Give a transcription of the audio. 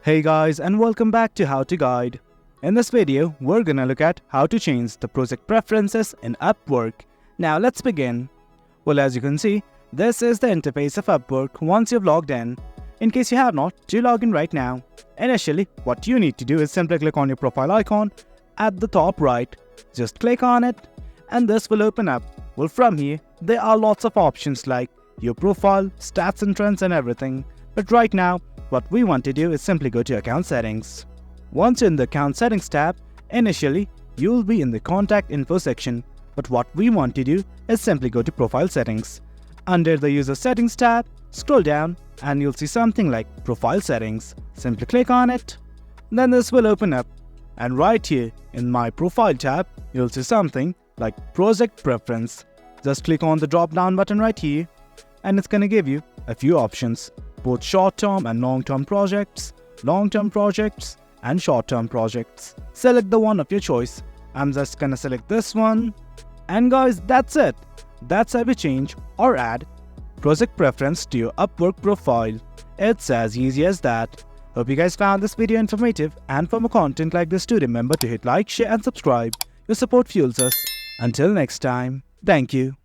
Hey guys, and welcome back to How to Guide. In this video, we're gonna look at how to change the project preferences in Upwork. Now let's begin. Well, as you can see, this is the interface of Upwork once you've logged in. In case you have not, do log in right now. Initially, what you need to do is simply click on your profile icon at the top right. Just click on it and this will open up. Well, from here, there are lots of options like your profile, stats and trends and everything. But right now, what we want to do is simply go to account settings. Once you're in the account settings tab, initially, you'll be in the contact info section. But what we want to do is simply go to profile settings. Under the user settings tab, scroll down and you'll see something like profile settings. Simply click on it. Then this will open up. And right here in my profile tab, you'll see something like project preference. Just click on the drop down button right here and it's gonna give you a few options, both short-term and long-term projects and short-term projects. Select the one of your choice. I'm just gonna select this one. And guys, that's it. That's how you change or add project preference to your Upwork profile. It's as easy as that. Hope you guys found this video informative, and for more content like this, do remember to hit like, share and subscribe. Your support fuels us. Until next time, thank you.